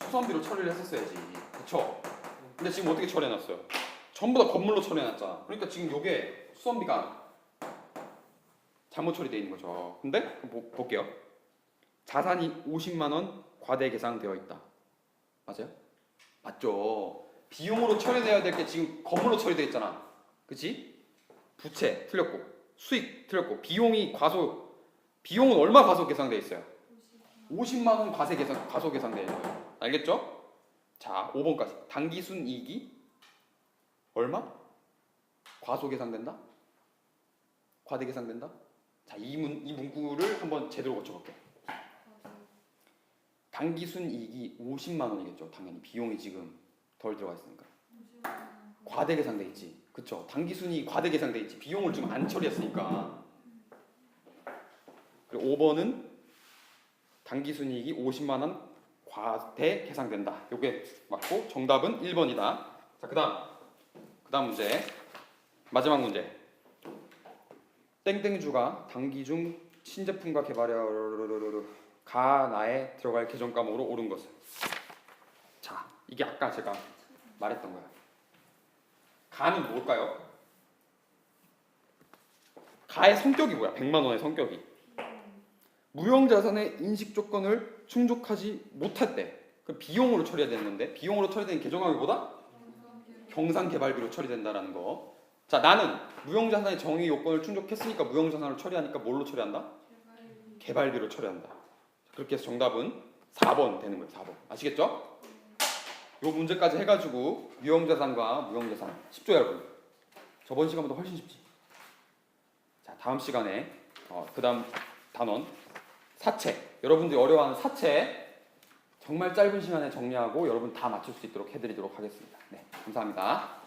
수선비로 처리를 했었어야지. 그쵸? 근데 지금 어떻게 처리해놨어요? 전부 다 건물로 처리해놨잖아. 그러니까 지금 요게 수선비가 잘못 처리되어 있는 거죠. 근데 볼게요. 자산이 50만 원 과대 계상되어 있다. 맞아요? 맞죠. 비용으로 처리돼야 될 게 지금 건물로 처리되어 있잖아. 그치? 부채 틀렸고 수익 틀렸고 비용은 얼마 과소 계상되어 있어요? 50만 원 과소 계상되어 있어요. 알겠죠? 자, 5번까지. 당기순이익이 얼마? 과소 계상된다? 과대 계상된다? 자, 이 문구를 한번 제대로 고쳐볼게. 당기순이익이 50만 원이겠죠. 당연히 비용이 지금 덜 들어가 있으니까. 과대 계상돼 있지. 그쵸? 당기순이익이 과대 계상돼 있지. 비용을 지금 안 처리했으니까. 그리고 5번은 당기순이익이 50만 원 과대 계상된다. 요게 맞고 정답은 1번이다. 자, 그다음 문제. 마지막 문제. 땡땡주가 단기 중 신제품과 개발에 가나에 들어갈 계정 과목으로 오른 것은. 자, 이게 아까 제가 말했던 거야. 가는 뭘까요? 가의 성격이 뭐야? 100만 원의 성격이 무형자산의 인식 조건을 충족하지 못할 때 그 비용으로 처리해야 되는데 비용으로 처리되는 계정과목보다 경상개발비로 처리된다라는 거. 자, 나는 무형자산의 정의 요건을 충족했으니까 무형자산을 처리하니까 뭘로 처리한다? 개발비로 처리한다. 그렇게 해서 정답은 4번 되는 거예요. 4번. 아시겠죠? 요 문제까지 해가지고 유형자산과 무형자산 쉽죠, 여러분? 저번 시간보다 훨씬 쉽지. 자, 다음 시간에 그 다음 단원 사채. 여러분들이 어려워하는 사채 정말 짧은 시간에 정리하고 여러분 다 맞출 수 있도록 해드리도록 하겠습니다. 네, 감사합니다.